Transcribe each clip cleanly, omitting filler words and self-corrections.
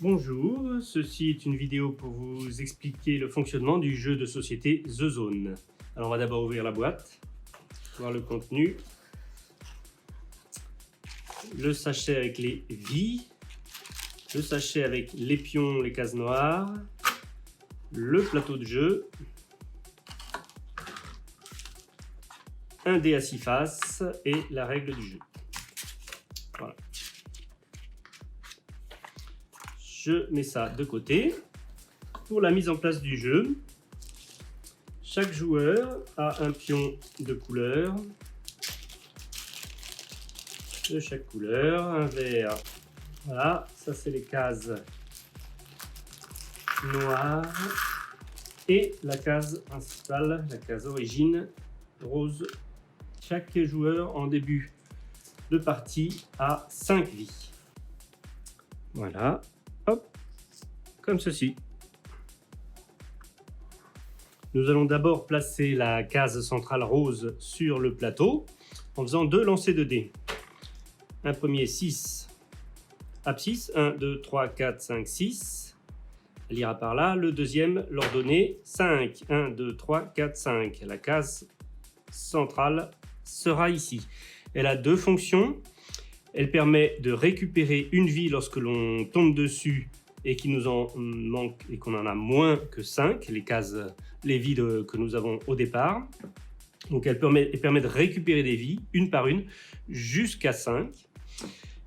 Bonjour, ceci est une vidéo pour vous expliquer le fonctionnement du jeu de société The Zone. Alors on va d'abord ouvrir la boîte, voir le contenu, le sachet avec les vies, le sachet avec les pions, les cases noires, le plateau de jeu, un dé à 6 faces et la règle du jeu. Voilà. Je mets ça de côté. Pour la mise en place du jeu, chaque joueur a un pion de couleur, de chaque couleur, un vert. Voilà, ça c'est les cases noires et la case principale, la case origine, rose. Chaque joueur en début de partie a 5 vies. Voilà. Hop, comme ceci. Nous allons d'abord placer la case centrale rose sur le plateau en faisant 2 lancers de dés. Un premier 6, abscisse, 1, 2, 3, 4, 5, 6. Elle ira par là. Le deuxième, l'ordonnée 5, 1, 2, 3, 4, 5. La case centrale sera ici. Elle a 2 fonctions. Elle permet de récupérer une vie lorsque l'on tombe dessus et qu'il nous en manque et qu'on en a moins que 5, les vies que nous avons au départ. Donc elle permet de récupérer des vies, une par une, jusqu'à 5.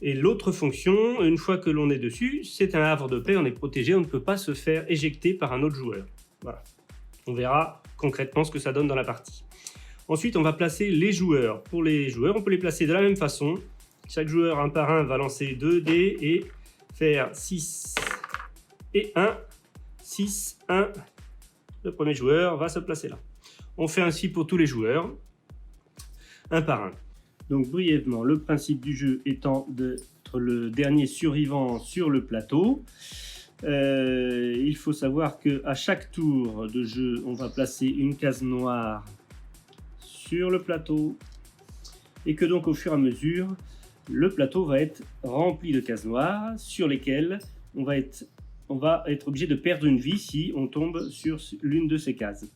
Et l'autre fonction, une fois que l'on est dessus, c'est un havre de paix, on est protégé, on ne peut pas se faire éjecter par un autre joueur. Voilà. On verra concrètement ce que ça donne dans la partie. Ensuite, on va placer les joueurs. Pour les joueurs, on peut les placer de la même façon. Chaque joueur, un par un, va lancer 2 dés et faire 6 et 1. 6, 1. Le premier joueur va se placer là. On fait ainsi pour tous les joueurs, un par un. Donc brièvement, le principe du jeu étant d'être le dernier survivant sur le plateau. Il faut savoir qu'à chaque tour de jeu, on va placer une case noire sur le plateau et que donc au fur et à mesure, le plateau va être rempli de cases noires sur lesquelles on va être obligé de perdre une vie si on tombe sur l'une de ces cases.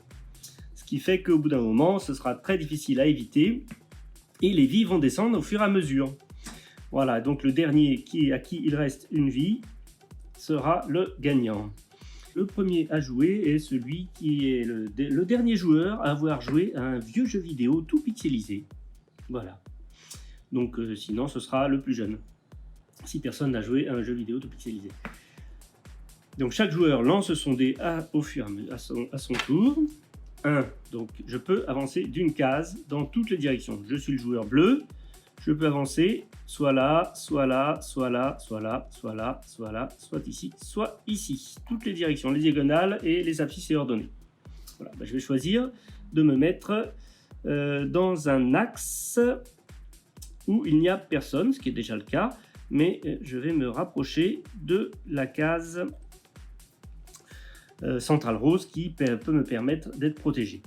Ce qui fait qu'au bout d'un moment, ce sera très difficile à éviter et les vies vont descendre au fur et à mesure. Voilà, donc le dernier à qui il reste une vie sera le gagnant. Le premier à jouer est celui qui est le dernier joueur à avoir joué à un vieux jeu vidéo tout pixelisé. Voilà. Donc sinon ce sera le plus jeune, si personne n'a joué à un jeu vidéo tout pixelisé. Donc chaque joueur lance son dé au fur et à mesure à son tour. 1, donc je peux avancer d'une case dans toutes les directions. Je suis le joueur bleu, je peux avancer soit là, soit là, soit là, soit là, soit là, soit là, soit ici, soit ici. Toutes les directions, les diagonales et les abscisses et ordonnées. Voilà, je vais choisir de me mettre dans un axe où il n'y a personne, ce qui est déjà le cas, mais je vais me rapprocher de la case centrale rose qui peut me permettre d'être protégé.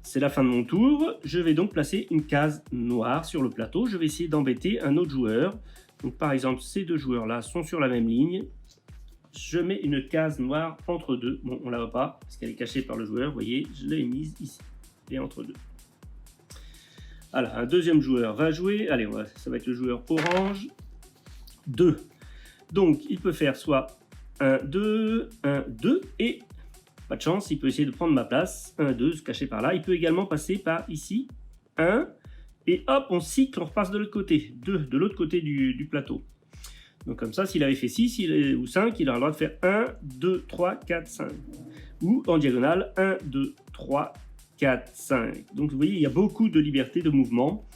C'est la fin de mon tour, je vais donc placer une case noire sur le plateau, je vais essayer d'embêter un autre joueur. Donc par exemple, ces deux joueurs-là sont sur la même ligne, je mets une case noire entre deux, bon on ne la voit pas parce qu'elle est cachée par le joueur, vous voyez, je l'ai mise ici, et entre deux. Voilà, un deuxième joueur va jouer, allez, ça va être le joueur orange, 2. Donc, il peut faire soit 1, 2, 1, 2, et pas de chance, il peut essayer de prendre ma place, 1, 2, se cacher par là. Il peut également passer par ici, 1, et hop, on cycle, on repasse de l'autre côté, 2, de l'autre côté du plateau. Donc comme ça, s'il avait fait 6 ou 5, il aura le droit de faire 1, 2, 3, 4, 5. Ou en diagonale, 1, 2, 3, 4, 5. Donc vous voyez, il y a beaucoup de liberté de mouvement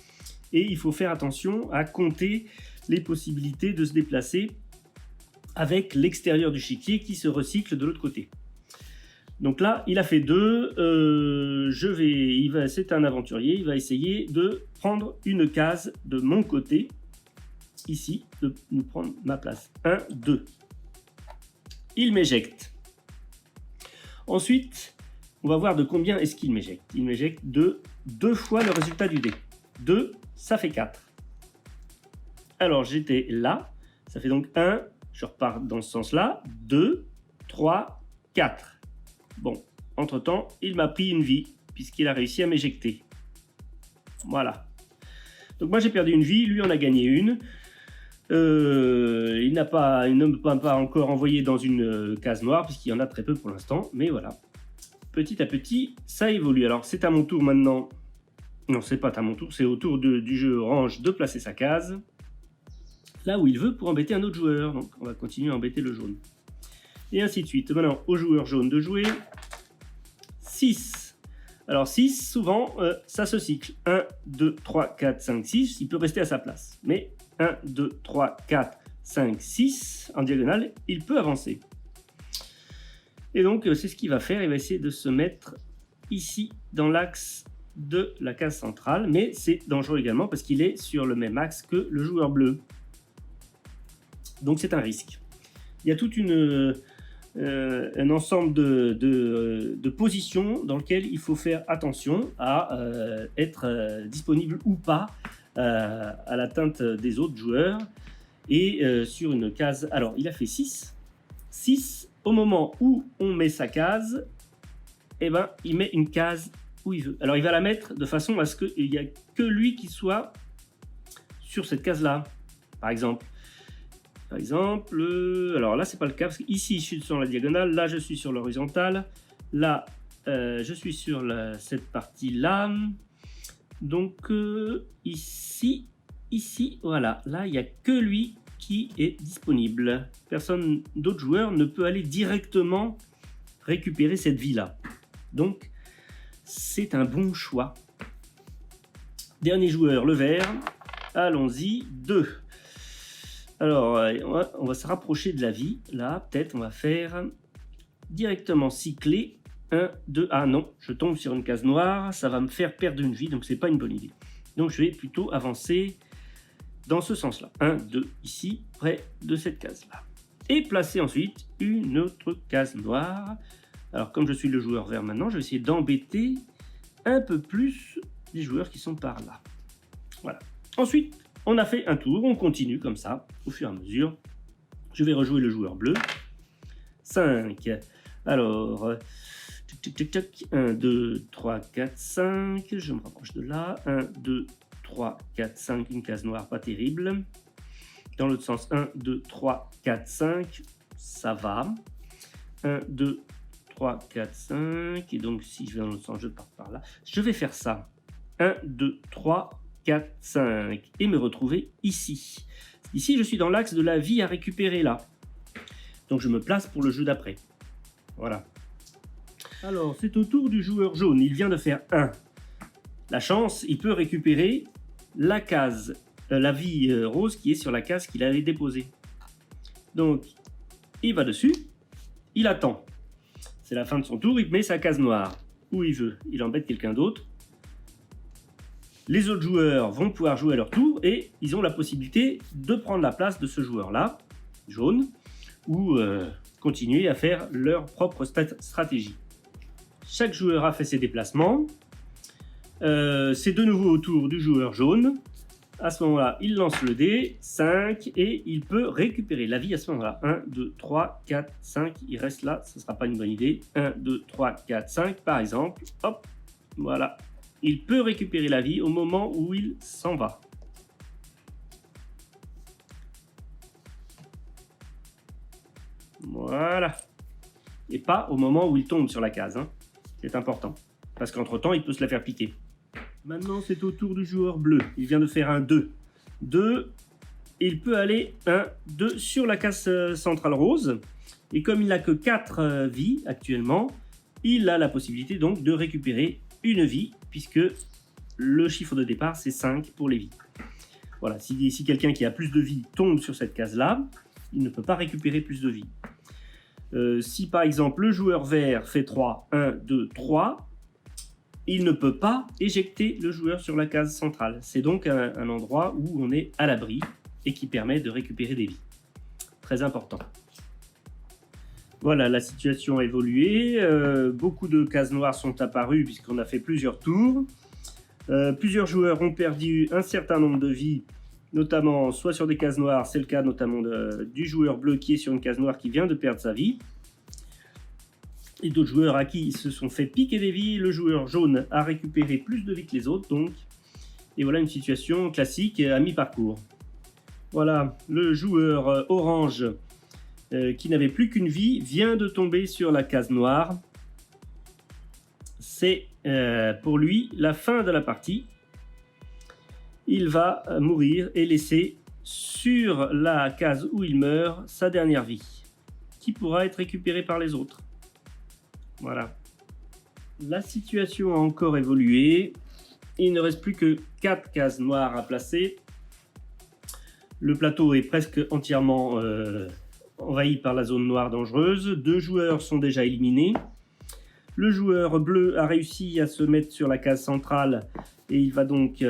et il faut faire attention à compter les possibilités de se déplacer avec l'extérieur du chiquier qui se recycle de l'autre côté. Donc là, il a fait 2, c'est un aventurier, il va essayer de prendre une case de mon côté, ici, de nous prendre ma place. 1, 2. Il m'éjecte. Ensuite, on va voir de combien est-ce qu'il m'éjecte. Il m'éjecte de 2 fois le résultat du dé. 2, ça fait 4. Alors j'étais là, ça fait donc 1, Je repars dans ce sens-là. 2, 3, 4. Bon, entre-temps, il m'a pris une vie, puisqu'il a réussi à m'éjecter. Voilà. Donc moi j'ai perdu une vie, lui en a gagné une. Il ne m'a pas encore envoyé dans une case noire, puisqu'il y en a très peu pour l'instant. Mais voilà. Petit à petit, ça évolue. Alors c'est à mon tour maintenant. Non, c'est pas à mon tour, c'est au tour du jeu orange de placer sa case. Là où il veut pour embêter un autre joueur. Donc on va continuer à embêter le jaune. Et ainsi de suite. Maintenant, au joueur jaune de jouer. 6. Alors 6, souvent, ça se cycle. 1, 2, 3, 4, 5, 6. Il peut rester à sa place. Mais 1, 2, 3, 4, 5, 6. En diagonale, il peut avancer. Et donc, c'est ce qu'il va faire. Il va essayer de se mettre ici, dans l'axe de la case centrale. Mais c'est dangereux également parce qu'il est sur le même axe que le joueur bleu. Donc, c'est un risque. Il y a toute un ensemble de positions dans lesquelles il faut faire attention à être disponible ou pas à l'atteinte des autres joueurs. Et sur une case... Alors, il a fait 6. 6, au moment où on met sa case, eh ben, il met une case où il veut. Alors, il va la mettre de façon à ce qu'il n'y a que lui qui soit sur cette case-là, par exemple. Alors là, c'est pas le cas, parce qu'ici, je suis sur la diagonale, là, je suis sur l'horizontale, là, je suis sur cette partie-là. Donc, ici, voilà, là, il n'y a que lui qui est disponible. Personne d'autre joueur ne peut aller directement récupérer cette vie-là. Donc, c'est un bon choix. Dernier joueur, le vert. Allons-y, 2. Alors, on va se rapprocher de la vie. Là, peut-être, on va faire directement cycler. 1, 2, ah non, je tombe sur une case noire. Ça va me faire perdre une vie, donc c'est pas une bonne idée. Donc, je vais plutôt avancer dans ce sens-là. 1, 2, ici, près de cette case-là. Et placer ensuite une autre case noire. Alors, comme je suis le joueur vert maintenant, je vais essayer d'embêter un peu plus les joueurs qui sont par là. Voilà. Ensuite, on a fait un tour, on continue comme ça, au fur et à mesure. Je vais rejouer le joueur bleu. 5. Alors, 1, 2, 3, 4, 5. Je me rapproche de là. 1, 2, 3, 4, 5. Une case noire, pas terrible. Dans l'autre sens, 1, 2, 3, 4, 5. Ça va. 1, 2, 3, 4, 5. Et donc, si je vais dans l'autre sens, je pars par là. Je vais faire ça. 1, 2, 3, 4, 5 et me retrouver ici. Ici, je suis dans l'axe de la vie à récupérer là. Donc, je me place pour le jeu d'après. Voilà. Alors, c'est au tour du joueur jaune. Il vient de faire 1. La chance, il peut récupérer la case, la vie rose qui est sur la case qu'il avait déposée. Donc, il va dessus. Il attend. C'est la fin de son tour. Il met sa case noire où il veut. Il embête quelqu'un d'autre. Les autres joueurs vont pouvoir jouer à leur tour et ils ont la possibilité de prendre la place de ce joueur-là, jaune, ou continuer à faire leur propre stratégie. Chaque joueur a fait ses déplacements. C'est de nouveau au tour du joueur jaune. À ce moment-là, il lance le dé, 5, et il peut récupérer la vie à ce moment-là. 1, 2, 3, 4, 5, il reste là, ce ne sera pas une bonne idée. 1, 2, 3, 4, 5, par exemple. Hop, voilà. Il peut récupérer la vie au moment où il s'en va. Voilà. Et pas au moment où il tombe sur la case. Hein. C'est important. Parce qu'entre-temps, il peut se la faire piquer. Maintenant, c'est au tour du joueur bleu. Il vient de faire un 2. 2. Il peut aller 1, 2 sur la case centrale rose. Et comme il n'a que 4 vies actuellement, il a la possibilité donc de récupérer une vie, puisque le chiffre de départ, c'est 5 pour les vies. Voilà, si quelqu'un qui a plus de vie tombe sur cette case-là, il ne peut pas récupérer plus de vie. Si par exemple le joueur vert fait 3, 1, 2, 3, il ne peut pas éjecter le joueur sur la case centrale. C'est donc un endroit où on est à l'abri et qui permet de récupérer des vies. Très important. Voilà, la situation a évolué. Beaucoup de cases noires sont apparues puisqu'on a fait plusieurs tours. Plusieurs joueurs ont perdu un certain nombre de vies notamment soit sur des cases noires, c'est le cas notamment du joueur bleu qui est sur une case noire qui vient de perdre sa vie. Et d'autres joueurs à qui ils se sont fait piquer des vies. Le joueur jaune a récupéré plus de vie que les autres, donc. Et voilà une situation classique à mi-parcours. Voilà, le joueur orange qui n'avait plus qu'une vie vient de tomber sur la case noire. C'est pour lui la fin de la partie. Il va mourir et laisser sur la case où il meurt sa dernière vie, qui pourra être récupérée par les autres. Voilà. La situation a encore évolué. Il ne reste plus que 4 cases noires à placer. Le plateau est presque entièrement envahi par la zone noire dangereuse. 2 joueurs sont déjà éliminés. Le joueur bleu a réussi à se mettre sur la case centrale et il va donc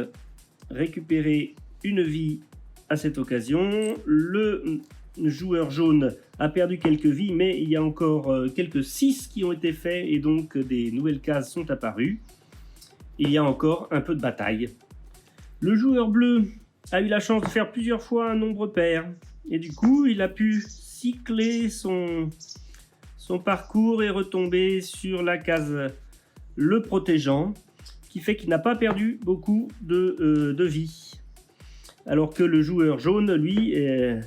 récupérer une vie à cette occasion. Le joueur jaune a perdu quelques vies, mais il y a encore quelques 6 qui ont été faits et donc des nouvelles cases sont apparues. Il y a encore un peu de bataille. Le joueur bleu a eu la chance de faire plusieurs fois un nombre pair et du coup il a pu cycler son parcours et retomber sur la case le protégeant, qui fait qu'il n'a pas perdu beaucoup de vie. Alors que le joueur jaune, lui,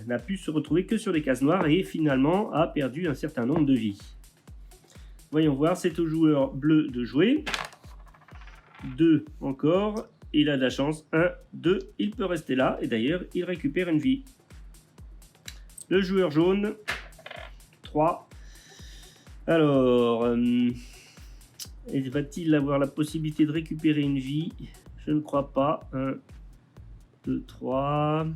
n'a pu se retrouver que sur les cases noires et finalement a perdu un certain nombre de vies. Voyons voir, c'est au joueur bleu de jouer. 2 encore, il a de la chance. 1, 2, il peut rester là et d'ailleurs il récupère une vie. Le joueur jaune, 3. Alors, va-t-il avoir la possibilité de récupérer une vie? Je ne crois pas. 1, 2, 3.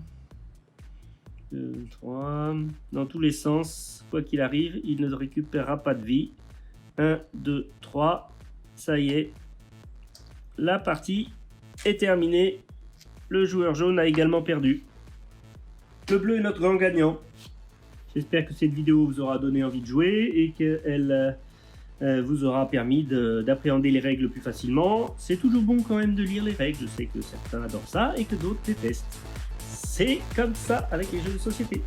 2, 3. Dans tous les sens, quoi qu'il arrive, il ne récupérera pas de vie. 1, 2, 3. Ça y est. La partie est terminée. Le joueur jaune a également perdu. Le bleu est notre grand gagnant. J'espère que cette vidéo vous aura donné envie de jouer et qu'elle vous aura permis d'appréhender les règles plus facilement. C'est toujours bon quand même de lire les règles. Je sais que certains adorent ça et que d'autres détestent. C'est comme ça avec les jeux de société.